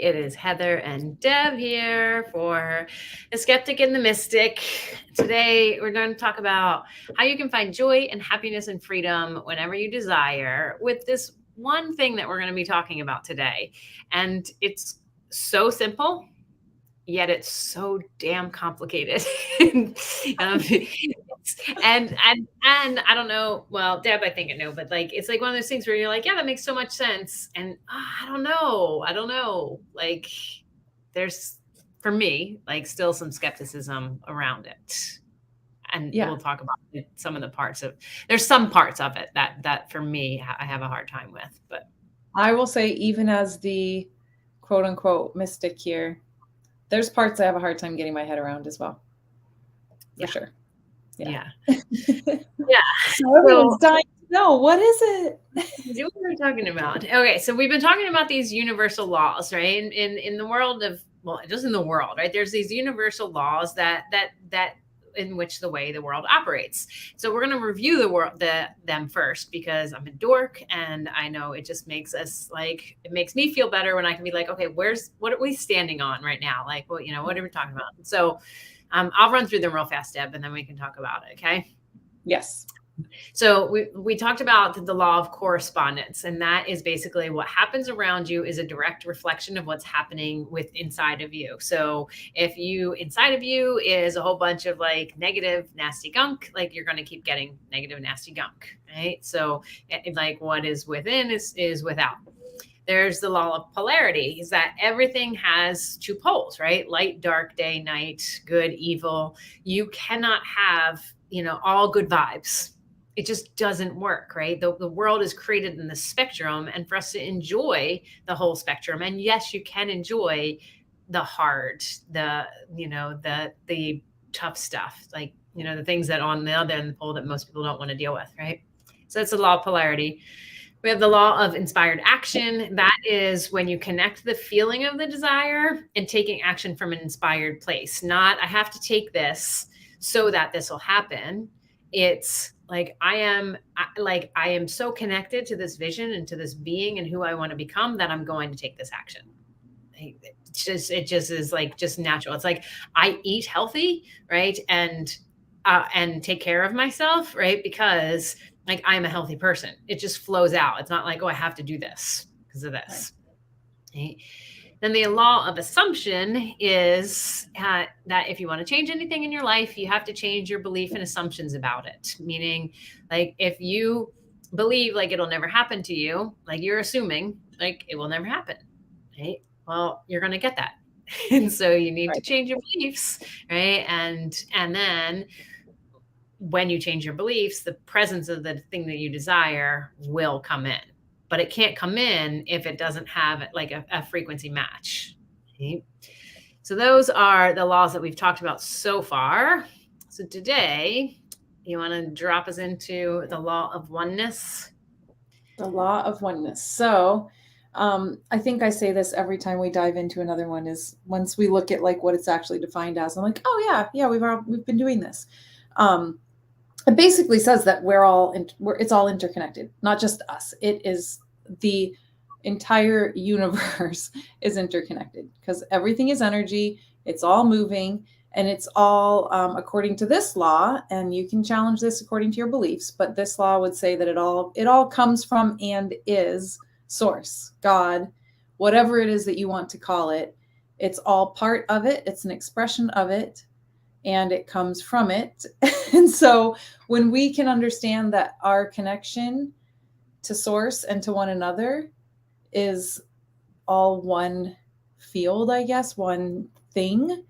It is Heather and Deb here for The Skeptic and the Mystic. Today, we're going to talk about how you can find joy and happiness and freedom whenever you desire with this one thing that we're going to be talking about today. And it's so simple, yet it's so damn complicated. um, and I don't know. Well, Deb, I think I know, but like it's like one of those things where you're like, yeah, that makes so much sense, and I don't know. Like, there's for me like still some skepticism around it, and Yeah, we'll talk about some of the parts of. There's some parts of it that for me I have a hard time with, but I will say, even as the quote unquote mystic here, there's parts I have a hard time getting my head around as well, for yeah, sure. Yeah. yeah, yeah. So everyone's So dying to know, what is it? do what we're talking about. Okay, so we've been talking about these universal laws, right? In the world of, well, just in the world, right? There's these universal laws that in which the way the world operates. So we're going to review them first because I'm a dork and I know it just makes us like it makes me feel better when I can be like, okay, what are we standing on right now? Like, well, what are we talking about? So I'll run through them real fast, Deb, and then we can talk about it. Okay. Yes. So we talked about the law of correspondence, and that is basically what happens around you is a direct reflection of what's happening with inside of you. So if you inside of you is a whole bunch of like negative, nasty gunk, like you're going to keep getting negative, nasty gunk, right? So like what is within is without. There's the law of polarity, is that everything has two poles, right? Light, dark, day, night, good, evil. You cannot have, all good vibes. It just doesn't work, right? The world is created in the spectrum, and for us to enjoy the whole spectrum, and yes, you can enjoy the hard, the tough stuff, like, the things that on the other end of the pole that most people don't want to deal with, right? So that's the law of polarity. We have the law of inspired action. That is when you connect the feeling of the desire and taking action from an inspired place. Not, I have to take this so that this will happen. It's like I am so connected to this vision and to this being and who I want to become that I'm going to take this action. It just is like just natural. It's like I eat healthy, right? And take care of myself, right? Because like I'm a healthy person. It just flows out. It's not like, oh, I have to do this because of Right. this. Right? Then the law of assumption is that if you want to change anything in your life, you have to change your belief and assumptions about it. Meaning, like if you believe like it'll never happen to you, like you're assuming like it will never happen, right? Well, you're going to get that. And so you need to Right. change your beliefs, right? And then when you change your beliefs, the presence of the thing that you desire will come in. But it can't come in if it doesn't have like a frequency match. Right? So those are the laws that we've talked about so far. So today, you want to drop us into the law of oneness? The law of oneness. So, I think I say this every time we dive into another one is once we look at like what it's actually defined as, I'm like, oh yeah, yeah, we've been doing this. Um, it basically says that it's all interconnected, not just us. It is the entire universe is interconnected because everything is energy. It's all moving, and it's all according to this law. And you can challenge this according to your beliefs, but this law would say that it all comes from and is source, God, whatever it is that you want to call it. It's all part of it. It's an expression of it, and it comes from it. And so when we can understand that our connection to source and to one another is all one field, I guess, one thing,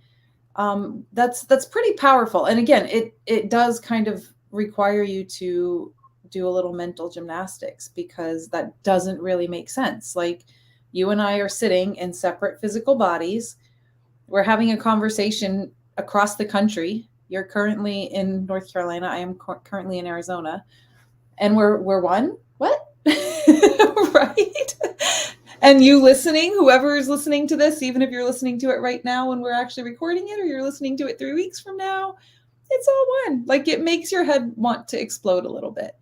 that's pretty powerful. And again, it does kind of require you to do a little mental gymnastics because that doesn't really make sense. Like, you and I are sitting in separate physical bodies. We're having a conversation across the country. You're currently in North Carolina. I am currently in Arizona, and we're one. What? Right? And you listening, whoever is listening to this, even if you're listening to it right now when we're actually recording it, or you're listening to it 3 weeks from now, it's all one. Like, it makes your head want to explode a little bit.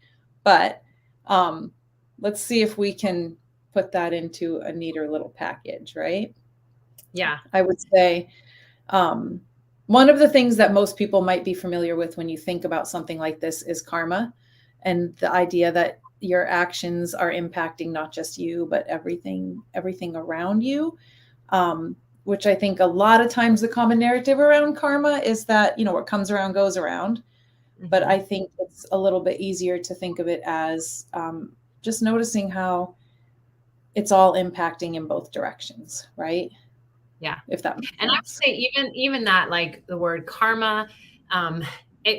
But um, let's see if we can put that into a neater little package, right? Yeah. I would say um, one of the things that most people might be familiar with when you think about something like this is karma, and the idea that your actions are impacting not just you, but everything around you. Um, which I think a lot of times the common narrative around karma is that, what comes around goes around. But Hmm. I think it's a little bit easier to think of it as just noticing how it's all impacting in both directions, right? Yeah. If that makes And I would sense. say even that, like the word karma, um,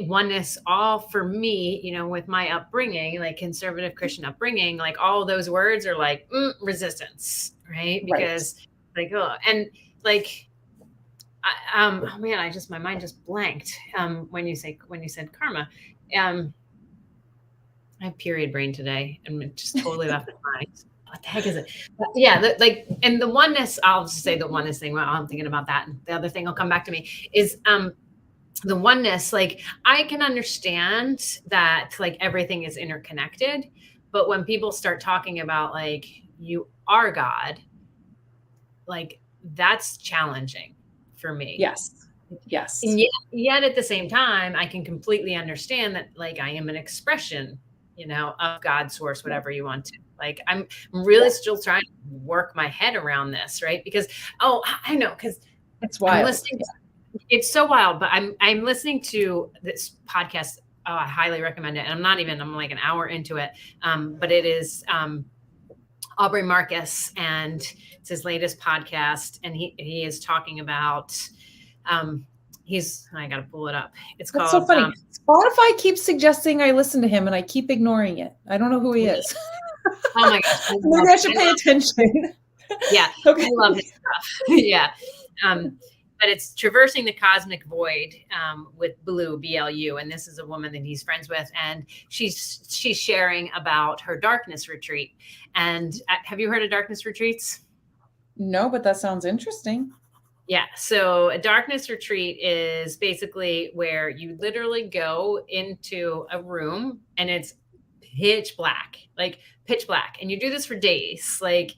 oneness, all for me, with my upbringing, like conservative Christian upbringing, like all those words are like resistance, right? Right. Because like, oh, and like, oh man, my mind just blanked when you said karma. Um, I have period brain today, and it just totally left my mind. What the heck is it? But yeah, like, and the oneness. I'll just say the oneness thing while I'm thinking about that, and the other thing will come back to me is the oneness. Like, I can understand that like everything is interconnected, but when people start talking about like you are God, like that's challenging for me. Yes. Yes. And yet at the same time, I can completely understand that like I am an expression, of God, source, Yeah. whatever you want to. Like I'm really Yeah. still trying to work my head around this, right? Because I know, because It's I'm wild. listening. It's so wild, but I'm listening to this podcast. Oh, I highly recommend it. And I'm like an hour into it. But it is Aubrey Marcus, and it's his latest podcast, and he is talking about um I gotta pull it up. It's That's so called funny. Spotify keeps suggesting I listen to him and I keep ignoring it. I don't know who he is. oh my gosh, Maybe I should pay attention. yeah, Okay. I love his stuff. Yeah. But it's Traversing the Cosmic Void, with BLU, and this is a woman that he's friends with, and she's sharing about her darkness retreat. And have you heard of darkness retreats? No, but that sounds interesting. Yeah. So a darkness retreat is basically where you literally go into a room and it's pitch black, like pitch black. And you do this for days, like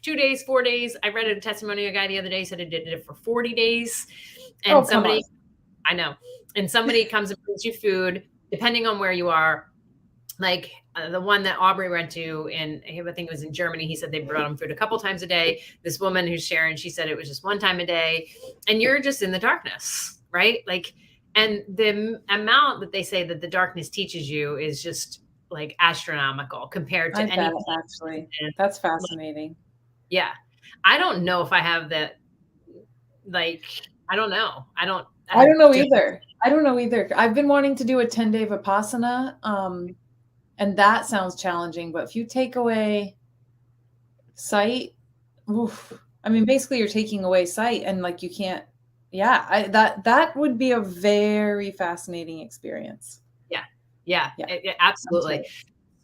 2 days, 4 days. I read a testimonial guy the other day said it did it for 40 days. Oh, And come on. I know, and somebody comes and brings you food, depending on where you are. Like the one that Aubrey went to I think it was in Germany. He said they brought him food a couple times a day. This woman who's sharing, she said it was just one time a day, and you're just in the darkness, right? Like, and the amount that they say that the darkness teaches you is just like astronomical compared I to bet, anything. actually. That's Like, fascinating. yeah, I don't know if I have that. Like, I don't know. I I don't know do. either. I don't know either. I've been wanting to do a 10-day Vipassana, and that sounds challenging. But if you take away sight, oof, I mean, basically you're taking away sight, and like you can't. Yeah, that would be a very fascinating experience. Yeah, yeah, Yeah, sounds absolutely. great.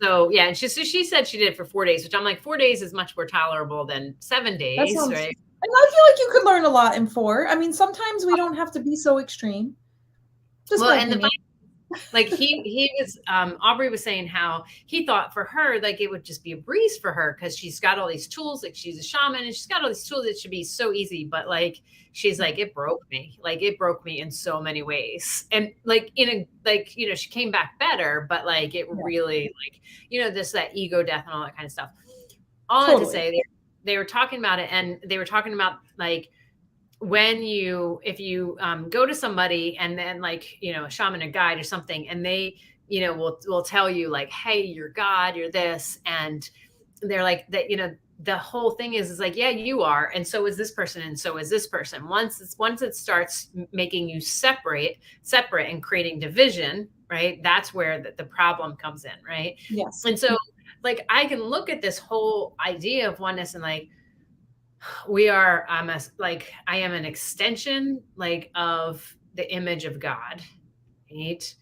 So yeah, and she said she did it for 4 days, which I'm like, 4 days is much more tolerable than seven That days, sounds. right? And I feel like you could learn a lot in 4. I mean, sometimes we don't have to be so extreme. Just Well, my and the opinion. like he was Aubrey was saying how he thought for her like it would just be a breeze for her because she's got all these tools, like she's a shaman and she's got all these tools that should be so easy, but like she's like it broke me in so many ways, and like in a like she came back better, but like it Yeah, really like this that ego death and all that kind of stuff. All that to totally. say, they were talking about it, and they were talking about like if you go to somebody and then like a shaman, a guide or something, and they will tell you like, hey, you're God, you're this, and they're like that, the whole thing is like, yeah, you are, and so is this person, and so is this person. Once it starts making you separate and creating division, right, that's where the problem comes in, right? Yes. And so like I can look at this whole idea of oneness and like we are like I am an extension like of the image of God, right?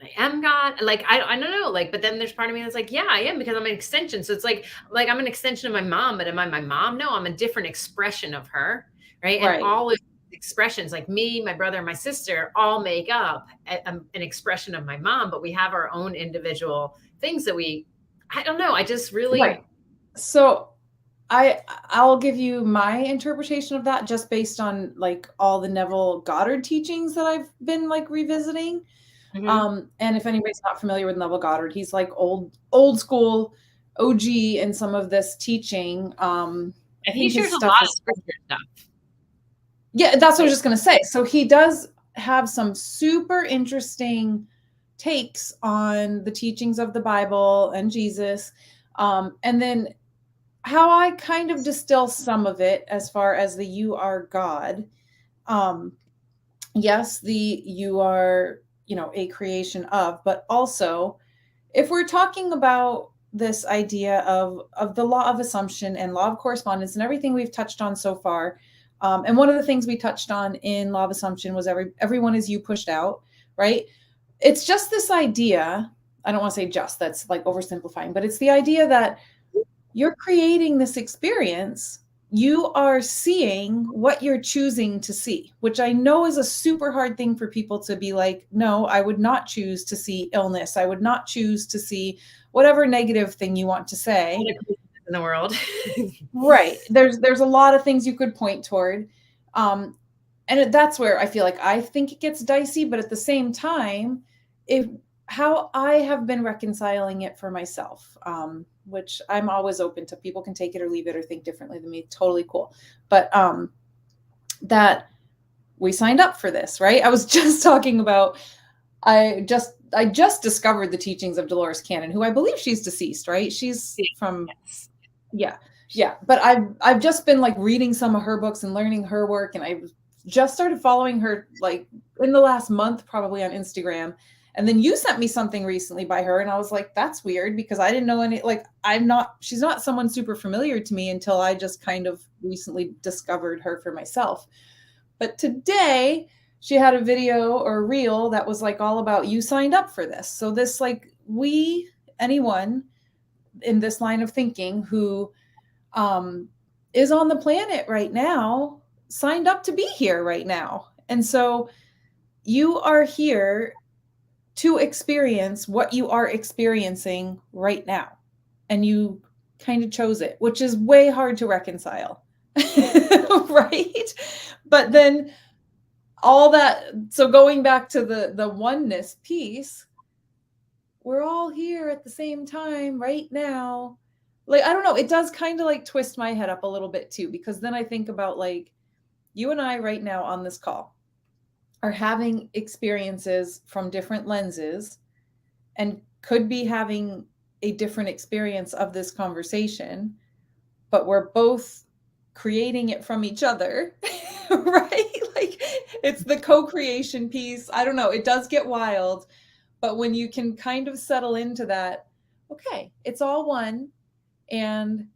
I am God. Like I don't know. Like, but then there's part of me that's like, yeah, I am, because I'm an extension. So it's like I'm an extension of my mom, but am I my mom? No, I'm a different expression of her, right? And Right. all of expressions, like me, my brother, and my sister, all make up an expression of my mom, but we have our own individual things that I don't know. I just Right. really So I'll give you my interpretation of that just based on like all the Neville Goddard teachings that I've been like revisiting. Hmm. And if anybody's not familiar with Neville Goddard, he's like old school OG in some of this teaching. I He think his shares a stuff lot of is, scripture stuff. yeah, that's what I was Like, just gonna say. So he does have some super interesting takes on the teachings of the Bible and Jesus. And then how I kind of distill some of it as far as the you are God. Um, yes, the you are, a creation of, but also if we're talking about this idea of the law of assumption and law of correspondence and everything we've touched on so far, and one of the things we touched on in law of assumption was everyone is you pushed out, right? It's just this idea. I don't want to say just, that's like oversimplifying, but it's the idea that you're creating this experience. You are seeing what you're choosing to see, which I know is a super hard thing for people to be like, no, I would not choose to see illness. I would not choose to see whatever negative thing you want to say. in the world. Right. There's a lot of things you could point toward. And that's where I feel like I think it gets dicey, but at the same time, if how I have been reconciling it for myself, which I'm always open to, people can take it or leave it or think differently than me, totally cool. But that we signed up for this, right? I was just talking about, I just discovered the teachings of Dolores Cannon, who I believe she's deceased, right? She's from, Yes. yeah, yeah. But I've just been like reading some of her books and learning her work, and I just started following her like in the last month, probably on Instagram. And then you sent me something recently by her, and I was like, that's weird because I didn't know any, like, she's not someone super familiar to me until I just kind of recently discovered her for myself. But today she had a video or a reel that was like all about you signed up for this. So this, like, anyone in this line of thinking who um, is on the planet right now signed up to be here right now. And so you are here to experience what you are experiencing right now. And you kind of chose it, which is way hard to reconcile. Right? But then all that, so going back to the oneness piece, we're all here at the same time right now. Like, I don't know, it does kind of like twist my head up a little bit too, because then I think about like you and I right now on this call are having experiences from different lenses and could be having a different experience of this conversation, but we're both creating it from each other. Right? Like, it's the co-creation piece. I don't know, it does get wild. But when you can kind of settle into that, okay, it's all one. And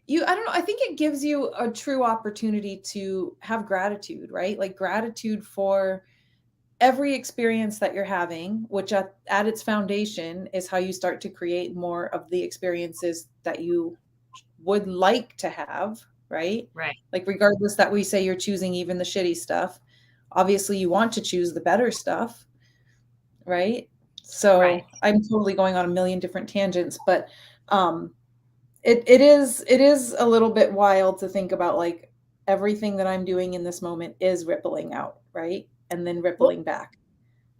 I don't know, I think it gives you a true opportunity to have gratitude, right? Like gratitude for every experience that you're having, which at its foundation is how you start to create more of the experiences that you would like to have, right? Right. Like, regardless that we say you're choosing even the shitty stuff, obviously you want to choose the better stuff, right? Right. So I'm totally going on a million different tangents, but um it is a little bit wild to think about, like, everything that I'm doing in this moment is rippling out, right? And then Well, rippling back.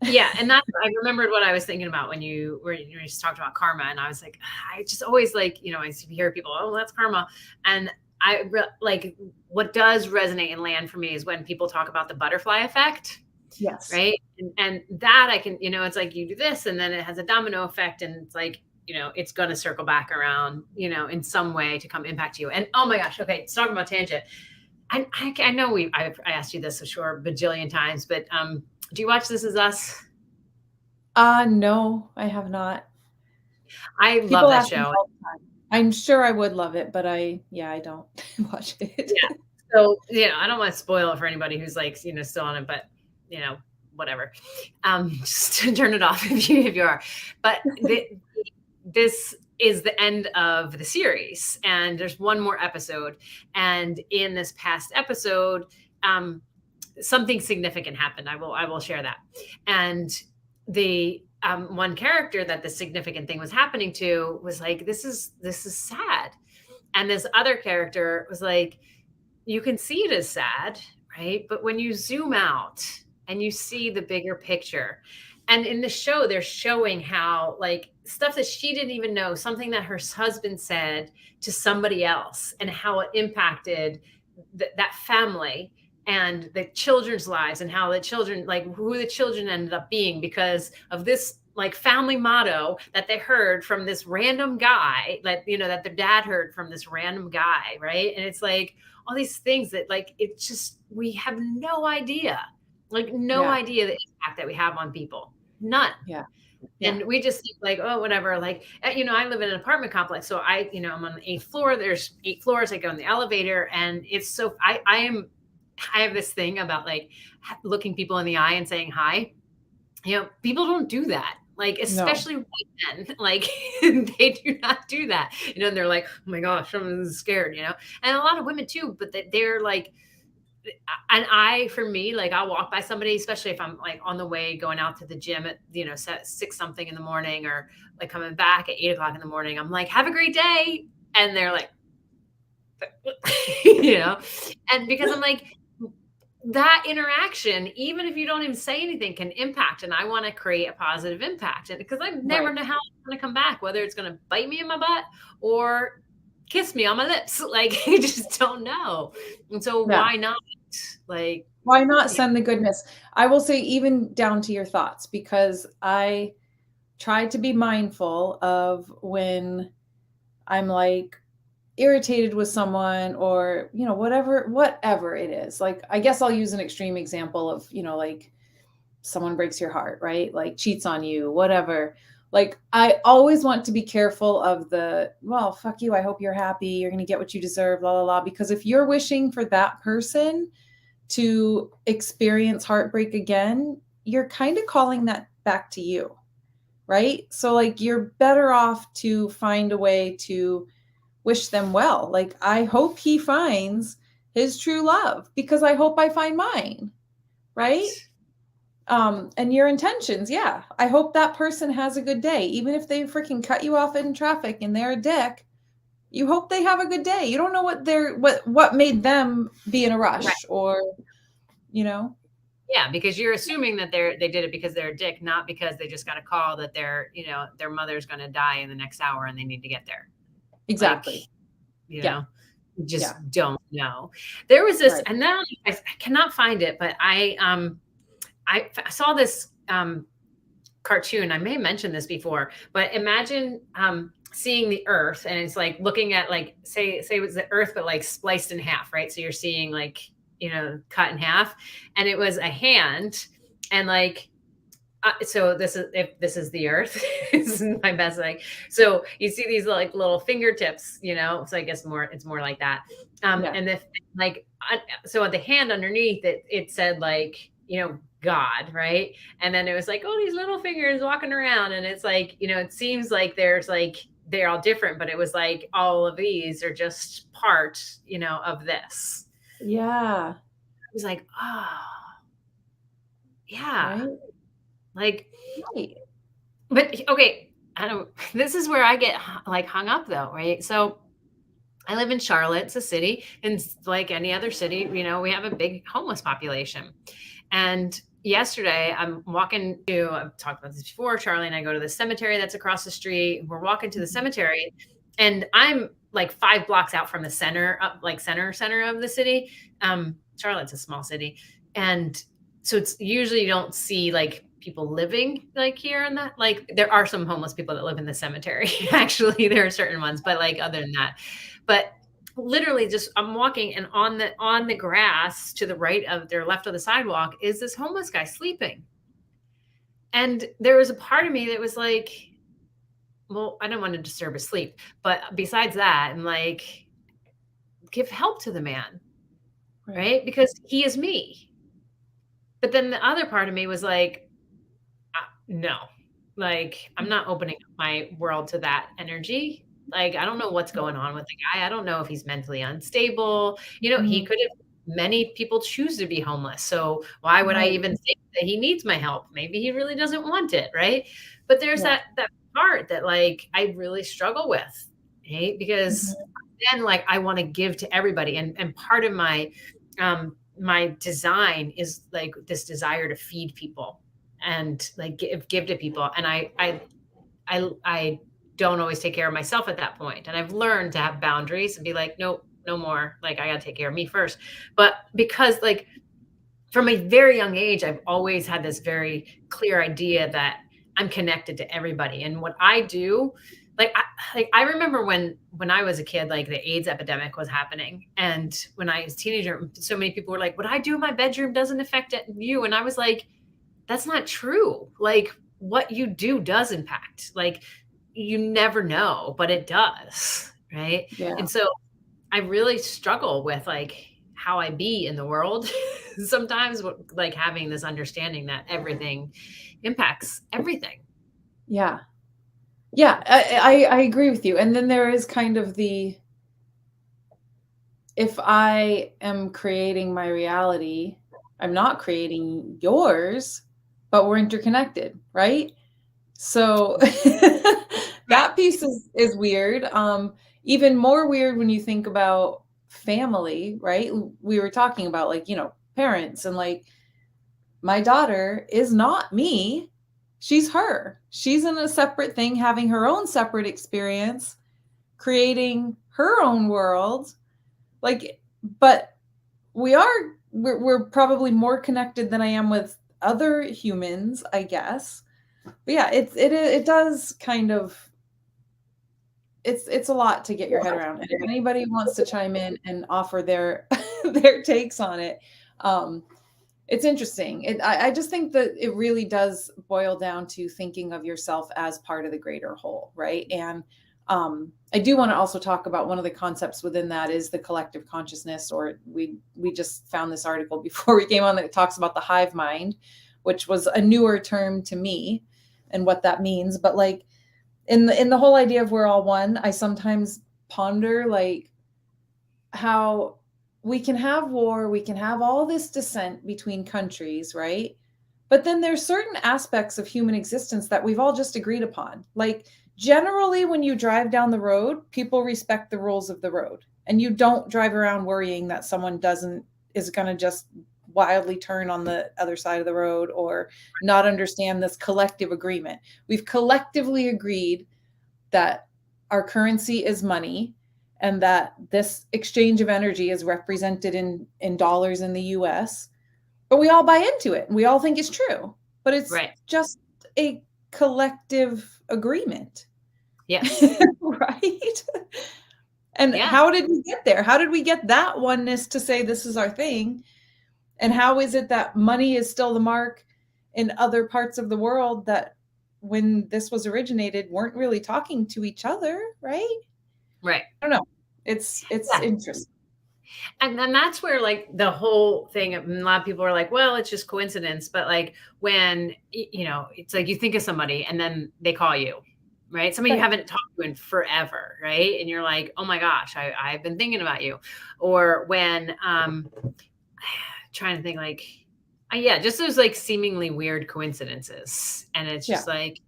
yeah, and that's, I remembered what I was thinking about when you just talked about karma, and I was like, I just always like, I hear people, oh, that's karma, and like what does resonate and land for me is when people talk about the butterfly effect, Yes. right? And that I can, it's like you do this, and then it has a domino effect, and it's like, it's going to circle back around, in some way to come impact you. And oh my gosh, okay, let's talk about tangent. I know I asked you this, I'm sure, bajillion times, but do you watch This Is Us? No, I have not. I love People that ask me show. all the time. I'm sure I would love it, but I don't watch it. Yeah. So, I don't want to spoil it for anybody who's like, still on it, but whatever. Just turn it off if you are. But this is the end of the series, and there's one more episode. And in this past episode, something significant happened. I will share that. And the one character that the significant thing was happening to was like, this is sad. And this other character was like, you can see it as sad, right? But when you zoom out and you see the bigger picture, and in the show, they're showing how, like, stuff that she didn't even know, something that her husband said to somebody else, and how it impacted that family and the children's lives, and how the children, like, who the children ended up being because of this, like, family motto that they heard from this random guy, like, that their dad heard from this random guy, right? And it's like all these things that, like, it's just, we have no idea, like, no Yeah. idea the impact that we have on people. None. Yeah. Yeah. And we just think like, oh, whatever. Like, I live in an apartment complex. So I'm on the 8th floor. There's 8 floors. I go in the elevator, and it's so, I have this thing about, like, looking people in the eye and saying hi. People don't do that. Like, No. especially white men, like, they do not do that, and they're like, oh my gosh, I'm scared, and a lot of women too, but they're like, and for me, like, I'll walk by somebody, especially if I'm, like, on the way going out to the gym at, 6 something in the morning, or like coming back at 8 o'clock in the morning. I'm like, have a great day. And they're like, you know, and because I'm like, that interaction, even if you don't even say anything, can impact. And I want to create a positive impact. And because I never Right. know how it's going to come back, whether it's going to bite me in my butt or kiss me on my lips. Like, you just don't know. And so Yeah. why not? Like, Why not yeah. send the goodness? I will say, even down to your thoughts, because I try to be mindful of when I'm like irritated with someone, or, whatever it is. Like, I guess I'll use an extreme example of, like, someone breaks your heart, right? Like, cheats on you, whatever. Like, I always want to be careful of the, well, fuck you. I hope you're happy. You're going to get what you deserve, blah, blah, blah. Because if you're wishing for that person to experience heartbreak again, you're kind of calling that back to you, right? So, like, you're better off to find a way to wish them well. Like, I hope he finds his true love because I hope I find mine, right? Right. And your intentions, yeah. I hope that person has a good day, even if they freaking cut you off in traffic and they're a dick. You hope they have a good day. You don't know what made them be in a Right. rush, or you know. Yeah, because you're assuming that they did it because they're a dick, not because they just got a call that their mother's going to die in the next hour and they need to get there. Like, Exactly. you Yeah. know, you Yeah. just don't know. There was this, Right. and now I cannot find it, but I saw this cartoon. I may have mentioned this before, but imagine seeing the earth, and it's like looking at, like, say it was the earth but like spliced in half, right? So you're seeing, like, cut in half, and it was a hand, and like, so this is, if this is the earth, this is my best, like, so you see these, like, little fingertips, so I guess it's more like that, Yeah. and if, like, so at the hand underneath it, it said, like, God, right? And then it was like, oh, these little fingers walking around, and it's like, it seems like there's, like, they're all different, but it was like all of these are just part, of this. Yeah. It was like, oh, yeah, Right. like, Right. but okay, I don't. This is where I get like hung up though, right? So I live in Charlotte, it's a city, and like any other city, we have a big homeless population. And yesterday, I've talked about this before. Charlie and I go to the cemetery that's across the street. We're walking to the Mhm. cemetery, and I'm like 5 blocks out from the center, up like center of the city. Charlotte's a small city, and so it's usually, you don't see like people living like here and that. Like, there are some homeless people that live in the cemetery. Actually, there are certain ones, but like, other than that, but literally, just I'm walking, and on the grass to the right of their left of the sidewalk is this homeless guy sleeping. And there was a part of me that was like, well, I don't want to disturb his sleep, but besides that, I'm like, give help to the man, Right. right? Because he is me. But then the other part of me was like, no, like, I'm not opening up my world to that energy. Like, I don't know what's Right. going on with the guy. I don't know if he's mentally unstable. He Mhm. could have, many people choose to be homeless. So why would I Right. even think that he needs my help? Maybe he really doesn't want it, right? But there's Yeah. that part that, like, I really struggle with. right? Because Mhm. then like I want to give to everybody. And part of my design is like this desire to feed people and like give to people. And I don't always take care of myself at that point. And I've learned to have boundaries and be like, nope, no more. Like I gotta take care of me first. But because like from a very young age, I've always had this very clear idea that I'm connected to everybody. And what I do, like I remember when I was a kid, like the AIDS epidemic was happening. And when I was a teenager, so many people were like, what I do in my bedroom doesn't affect you. And I was like, that's not true. Like what you do does impact. Like you never know, but it does. Right. Yeah. And so I really struggle with like how I be in the world sometimes, like having this understanding that everything impacts everything. Yeah. Yeah. I agree with you. And then there is kind of the, if I am creating my reality, I'm not creating yours, but we're interconnected, right? So Right. that piece is weird. Even more weird when you think about family, right? We were talking about like, parents, and like my daughter is not me. She's her. She's in a separate thing, having her own separate experience, creating her own world. Like, but we're probably more connected than I am with other humans, I guess. But yeah, it does kind of, it's a lot to get your head around. And if anybody wants to chime in and offer their their takes on it, um, it's interesting. I just think that it really does boil down to thinking of yourself as part of the greater whole, right? And I do want to also talk about one of the concepts within that is the collective consciousness, or we just found this article before we came on that talks about the hive mind, which was a newer term to me and what that means. But like in the whole idea of we're all one, I sometimes ponder like how we can have war, we can have all this dissent between countries, right? But then there's certain aspects of human existence that we've all just agreed upon. Like generally when you drive down the road, people respect the rules of the road. And you don't drive around worrying that someone doesn't is going to just wildly turn on the other side of the road or not understand this collective agreement. We've collectively agreed that our currency is money and that this exchange of energy is represented in dollars in the US, but we all buy into it and we all think it's true, but it's Right. just a collective agreement. Yes. Right? And Yeah. how did we get there? How did we get that oneness to say this is our thing? And how is it that money is still the mark in other parts of the world that when this was originated weren't really talking to each other, right? Right. I don't know. It's Yeah. interesting. And then that's where like the whole thing, a lot of people are like, well, it's just coincidence. But like when, it's like you think of somebody and then they call you, right? Somebody you Right. haven't talked to in forever, right? And you're like, oh my gosh, I've been thinking about you. Or when, trying to think like, yeah, just those like seemingly weird coincidences. And it's Yeah. just like,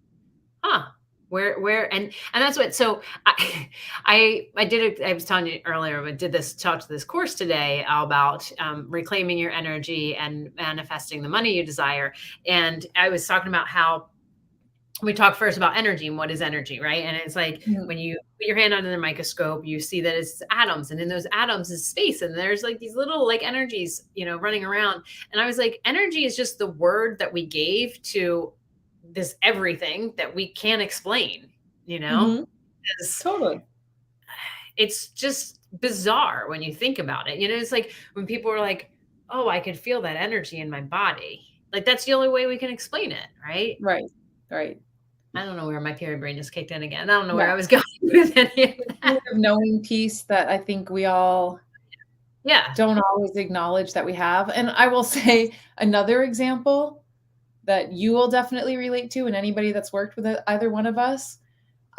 huh, where and that's what so I did it. I was telling you earlier, but did this talk to this course today about reclaiming your energy and manifesting the money you desire. And I was talking about how we talk first about energy and what is energy, right? And it's like Mhm. when you put your hand under the microscope, you see that it's atoms, and in those atoms is space, and there's like these little like energies, running around. And I was like, energy is just the word that we gave to this everything that we can't explain, you know? Mhm. Because Totally. it's just bizarre when you think about it. It's like when people are like, "Oh, I could feel that energy in my body." Like that's the only way we can explain it, right? Right. Right. I don't know where my period brain just kicked in again. I don't know where Yeah. I was going with any of The that. feeling of knowing piece that I think we all Yeah. don't always acknowledge that we have. And I will say another example that you will definitely relate to, and anybody that's worked with either one of us,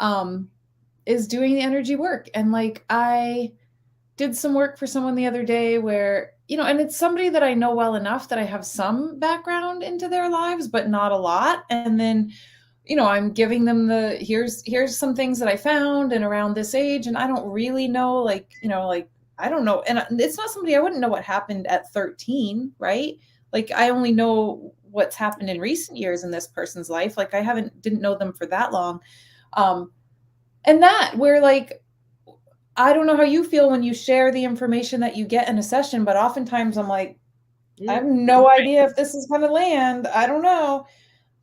um, is doing the energy work. And like I did some work for someone the other day where, and it's somebody that I know well enough that I have some background into their lives, but not a lot. And then I'm giving them here's some things that I found and around this age, and I don't really know, like, like, I don't know. And it's not somebody, I wouldn't know what happened at 13, right? Like, I only know what's happened in recent years in this person's life. Like, I haven't didn't know them for that long. Um, and that where, like, I don't know how you feel when you share the information that you get in a session, but oftentimes I'm like, I have Mm, no idea if this is going to land. I don't know.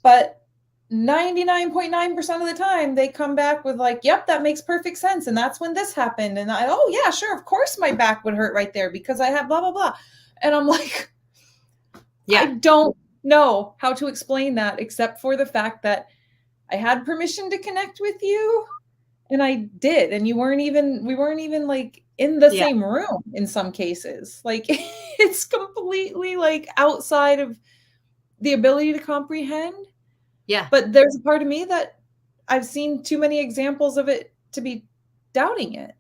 But 99.9% of the time they come back with like, yep, that makes perfect sense. And that's when this happened. And oh yeah, sure. Of course my back would hurt right there because I have blah, blah, blah. And I'm like, I yeah. don't know how to explain that except for the fact that I had permission to connect with you and I did. And we weren't even like in the Yeah. same room in some cases. Like it's completely like outside of the ability to comprehend. Yeah. But there's a part of me that I've seen too many examples of it to be doubting it,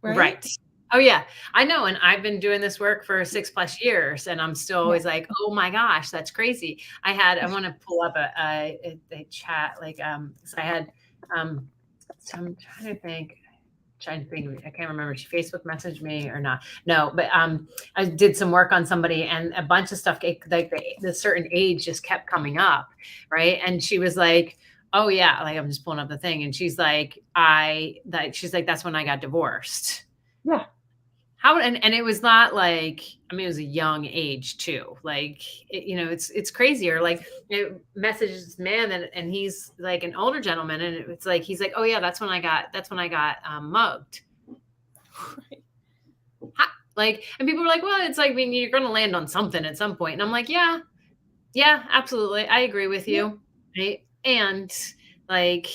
right? Right. Oh, yeah. I know, and I've been doing this work for 6 plus years, and I'm still Yeah. always like, "Oh my gosh, that's crazy." I wanna pull up a chat, like, 'cause I had, so I'm trying to think, I can't remember if she Facebook messaged me or not. No, but, I did some work on somebody, and a bunch of stuff, like, the certain age just kept coming up, right? And she was like, "Oh, yeah," like, I'm just pulling up the thing, and she's like, she's like, "That's when I got divorced." Yeah. How, and it was not like, I mean, it was a young age too. Like, it's crazy. Or like, it messages this man, and he's like an older gentleman, and it's like he's like, "Oh yeah, that's when I got mugged." Right. Like, and people were like, "Well, it's like, I mean, you're going to land on something at some point," and I'm like, "Yeah, yeah, absolutely, I agree with Yeah. you." Right, and like,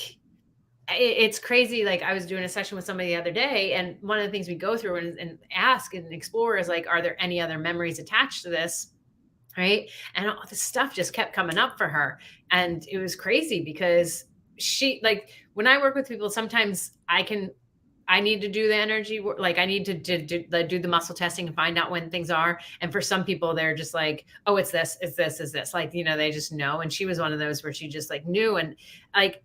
it's crazy. Like, I was doing a session with somebody the other day, and one of the things we go through and ask and explore is like, are there any other memories attached to this? Right. And all this stuff just kept coming up for her. And it was crazy because like, when I work with people, sometimes I need to do the energy work. Like, I need to like, do the muscle testing and find out when things are. And for some people, they're just like, "Oh, it's this, it's this, is this." Like, they just know. And she was one of those where she just like knew. And like,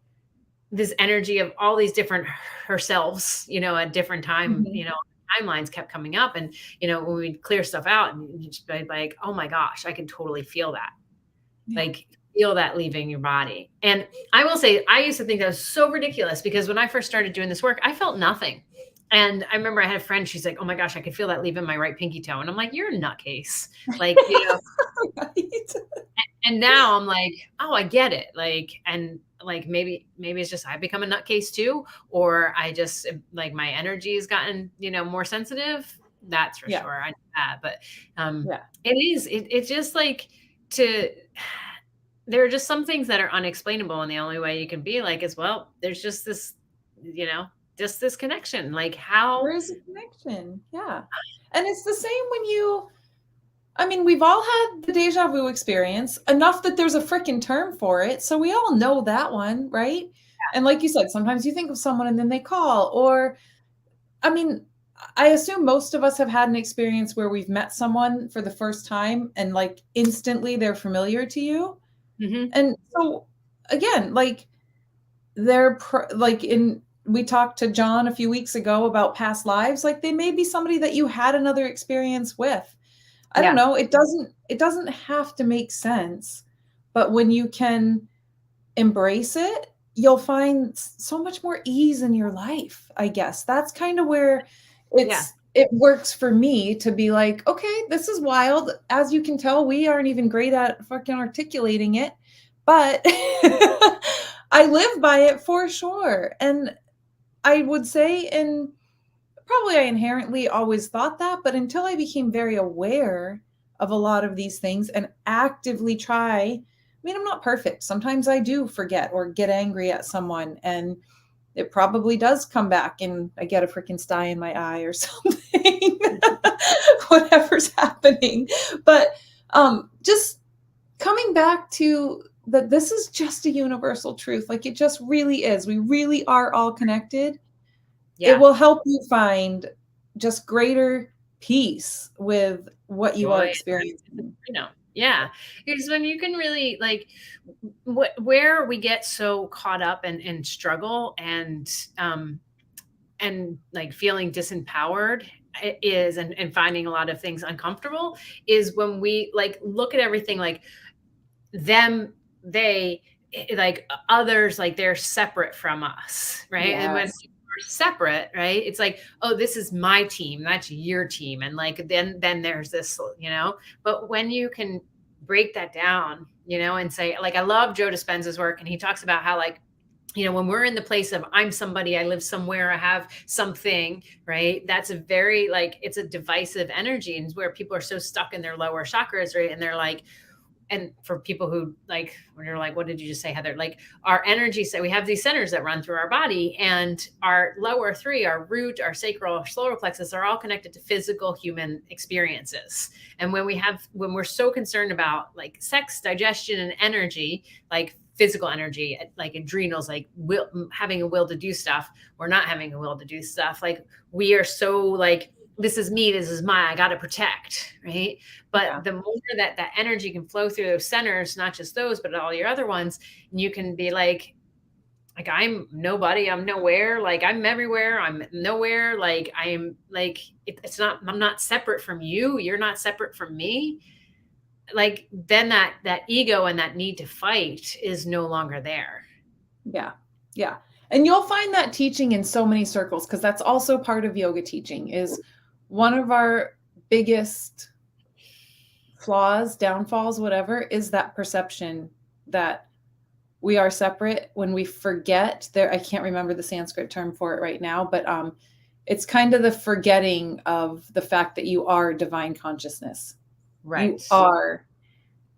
this energy of all these different herselves, at different Mhm. timelines kept coming up. And, when we clear stuff out, and you just be like, "Oh my gosh, I can totally feel that." Yeah. Like, feel that leaving your body. And I will say, I used to think that was so ridiculous because when I first started doing this work, I felt nothing. And I remember I had a friend, she's like, "Oh my gosh, I could feel that leaving my right pinky toe." And I'm like, "You're a nutcase." Like, Right. and now I'm like, "Oh, I get it." Like, and like, maybe it's just I become a nutcase too, or I just, like, my energy has gotten, more sensitive. That's for Yeah. sure. I know that. But Yeah. it's just like, to there are just some things that are unexplainable, and the only way you can be like is, well, there's just this, you know, just this connection. Like, There how. is a connection. Yeah. And it's the same when I mean, we've all had the deja vu experience enough that there's a freaking term for it. So we all know that one, right? And like you said, sometimes you think of someone and then they call, or I mean, I assume most of us have had an experience where we've met someone for the first time and like instantly they're familiar to you. Mhm. And so again, like like in we talked to John a few weeks ago about past lives, like they may be somebody that you had another experience with. I don't Yeah. know, it doesn't have to make sense, but when you can embrace it, you'll find so much more ease in your life, I guess. That's kind of where Yeah. it works for me to be like, "Okay, this is wild." As you can tell, we aren't even great at fucking articulating it, but I live by it for sure. And I would say, and probably I inherently always thought that, but until I became very aware of a lot of these things and actively try, I mean, I'm not perfect. Sometimes I do forget or get angry at someone, and it probably does come back and I get a freaking sty in my eye or something, whatever's happening. But just coming back to that, this is just a universal truth. Like, it just really is. We really are all connected. It Yeah. will help you find just greater peace with what you are Joy. experiencing. Yeah, because when you can really like where we get so caught up and struggle and like feeling disempowered is and finding a lot of things uncomfortable is when we like look at everything like them, they, like others, like they're separate from us, right? And when Yes. we're separate, right, it's like, oh, this is my team, that's your team, and like then there's this, but when you can break that down, and say, like, I love Joe Dispenza's work, and he talks about how, like, when we're in the place of I'm somebody, I live somewhere, I have something, right? That's a very like it's a divisive energy, and where people are so stuck in their lower chakras, right? And they're like, and for people who like when you're like, what did you just say, Heather? Like our energy, so we have these centers that run through our body, and our lower three, our root, our sacral, our solar plexus, are all connected to physical human experiences. And when we're so concerned about like sex, digestion, and energy, like physical energy, like adrenals, like having a will to do stuff, or not having a will to do stuff, like we are so like, this is me, this is mine, I got to protect, right? Yeah. But the more that energy can flow through those centers, not just those, but all your other ones, and you can be like I'm nobody, I'm nowhere, like I'm everywhere, I'm nowhere, like I am like it's not, I'm not separate from you, you're not separate from me. Like then that ego and that need to fight is no longer there. Yeah. Yeah. And you'll find that teaching in so many circles, because that's also part of yoga teaching. Is one of our biggest flaws, downfalls, whatever, is that perception that we are separate. When we forget there, I can't remember the Sanskrit term for it right now, but it's kind of the forgetting of the fact that you are divine consciousness. Right.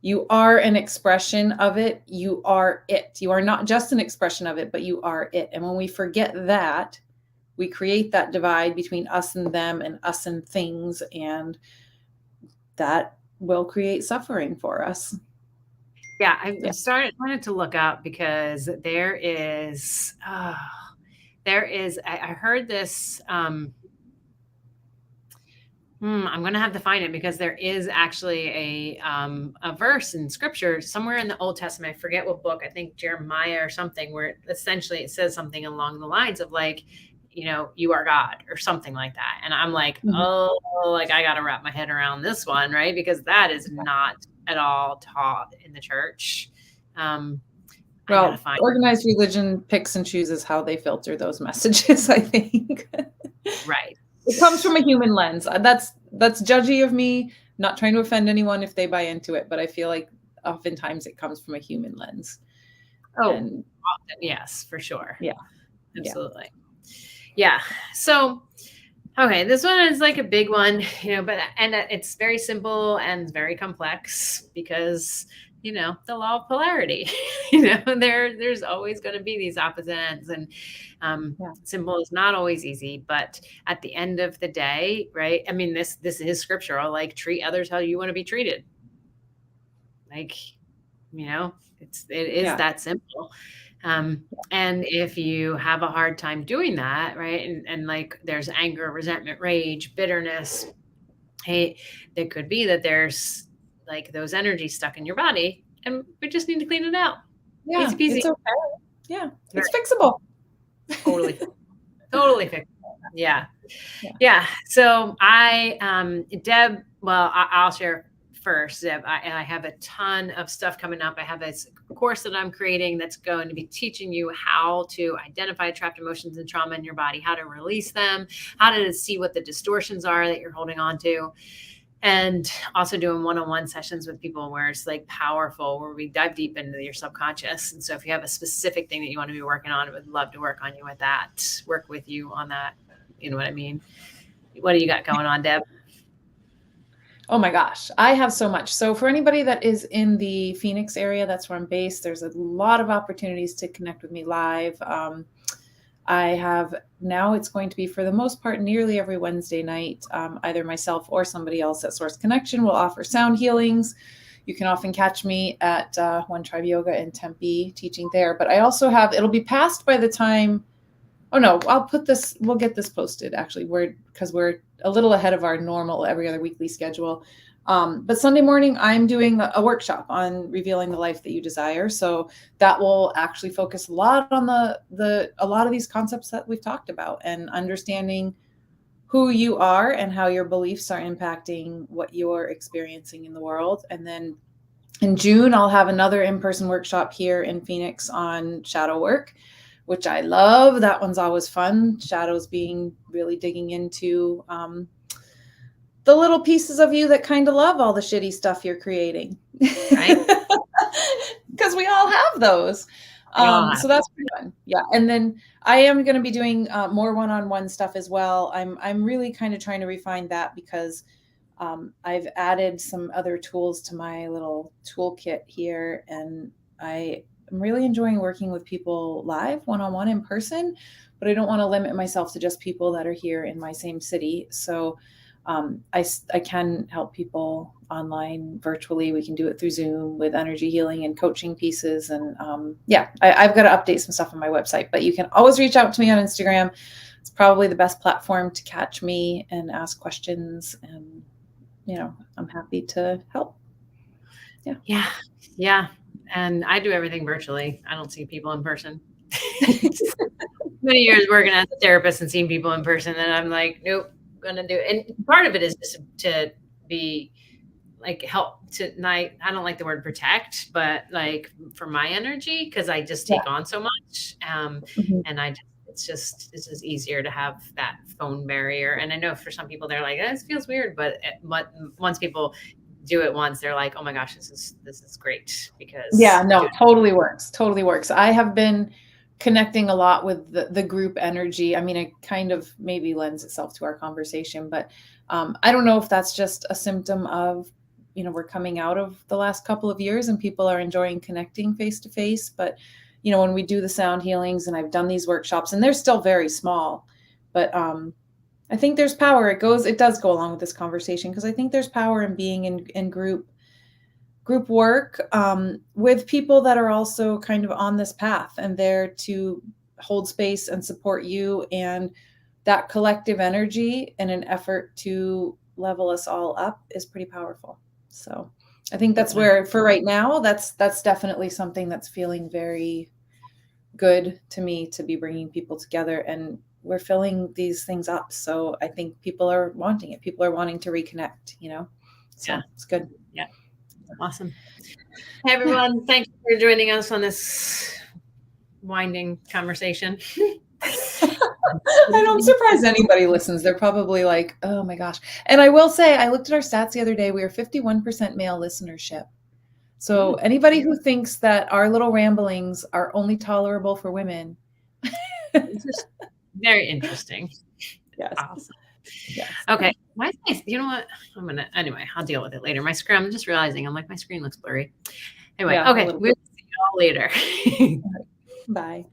You are an expression of it. You are it. You are not just an expression of it, but you are it. And when we forget that, we create that divide between us and them and us and things, and that will create suffering for us. Yeah, I wanted to look up because I heard this. I'm going to have to find it because there is actually a verse in scripture somewhere in the Old Testament. I forget what book, I think Jeremiah or something, where essentially it says something along the lines of like, you are God or something like that. And I'm like, oh, like I got to wrap my head around this one, right? Because that is not at all taught in the church. Well, organized religion picks and chooses how they filter those messages, I think. Right. It comes from a human lens. That's judgy of me, not trying to offend anyone if they buy into it, but I feel like oftentimes it comes from a human lens. Oh, and, yes, for sure. Yeah. Absolutely. Yeah. So, okay, this one is like a big one, but it's very simple and very complex because, the law of polarity, there's always going to be these opposite ends, and simple is not always easy, but at the end of the day, right? I mean, this is scriptural, like treat others how you want to be treated. Like, it is that simple. And if you have a hard time doing that, right, and like there's anger, resentment, rage, bitterness, hey, it could be that there's like those energies stuck in your body, and we just need to clean it out. Yeah, Easy peasy. it's okay. Yeah, it's fixable. Totally, totally fixable. Yeah. So Deb, well, I'll share first, Deb. I have a ton of stuff coming up. I have this course that I'm creating that's going to be teaching you how to identify trapped emotions and trauma in your body, how to release them, how to see what the distortions are that you're holding on to, and also doing one-on-one sessions with people where it's like powerful, where we dive deep into your subconscious. And so if you have a specific thing that you want to be working on, I would love to work with you on that. You know what I mean? What do you got going on, Deb? Oh my gosh, I have so much. So for anybody that is in the Phoenix area, that's where I'm based, there's a lot of opportunities to connect with me live. I have now, it's going to be for the most part nearly every Wednesday night, either myself or somebody else at Source Connection will offer sound healings. You can often catch me at One Tribe Yoga in Tempe teaching there. But I also have, it'll be passed by the time, oh no, we'll get this posted actually, because we're a little ahead of our normal every other weekly schedule. But Sunday morning, I'm doing a workshop on revealing the life that you desire. So that will actually focus a lot on a lot of these concepts that we've talked about, and understanding who you are and how your beliefs are impacting what you're experiencing in the world. And then in June, I'll have another in-person workshop here in Phoenix on shadow work, which I love. That one's always fun. Shadows being really digging into the little pieces of you that kind of love all the shitty stuff you're creating. Right. Because we all have those. So that's pretty fun. Yeah. And then I am going to be doing more one-on-one stuff as well. I'm really kind of trying to refine that, because I've added some other tools to my little toolkit here, and I'm really enjoying working with people live, one-on-one, in person, but I don't want to limit myself to just people that are here in my same city. So I can help people online, virtually. We can do it through Zoom with energy healing and coaching pieces. And I've got to update some stuff on my website, but you can always reach out to me on Instagram. It's probably the best platform to catch me and ask questions. And, I'm happy to help. Yeah. Yeah. And I do everything virtually. I don't see people in person. Many years working as a therapist and seeing people in person, and I'm like, nope, I'm gonna do it. And part of it is just to be like help to I don't like the word protect, but like for my energy, because I just take on so much. And it's just easier to have that phone barrier. And I know for some people they're like, this feels weird, but once people do it once, they're like, oh my gosh, this is great. Because totally works. I have been connecting a lot with the group energy. I mean, it kind of maybe lends itself to our conversation, but I don't know if that's just a symptom of, we're coming out of the last couple of years and people are enjoying connecting face to face. But, when we do the sound healings, and I've done these workshops, and they're still very small, but I think there's power. It does go along with this conversation, because I think there's power in being in group work with people that are also kind of on this path and there to hold space and support you, and that collective energy in an effort to level us all up is pretty powerful. So I think that's where, for right now, that's definitely something that's feeling very good to me, to be bringing people together, and we're filling these things up. So I think people are wanting it. People are wanting to reconnect, so it's good. Yeah. Awesome. Hey, everyone. Thank you for joining us on this winding conversation. I'm surprised anybody listens. They're probably like, oh my gosh. And I will say, I looked at our stats the other day. We are 51% male listenership. So anybody who thinks that our little ramblings are only tolerable for women. Very interesting. Yes. Awesome. Yes. Okay. You know what? Anyway, I'll deal with it later. I'm just realizing, my screen looks blurry. Anyway, okay. We'll see you all later. Bye.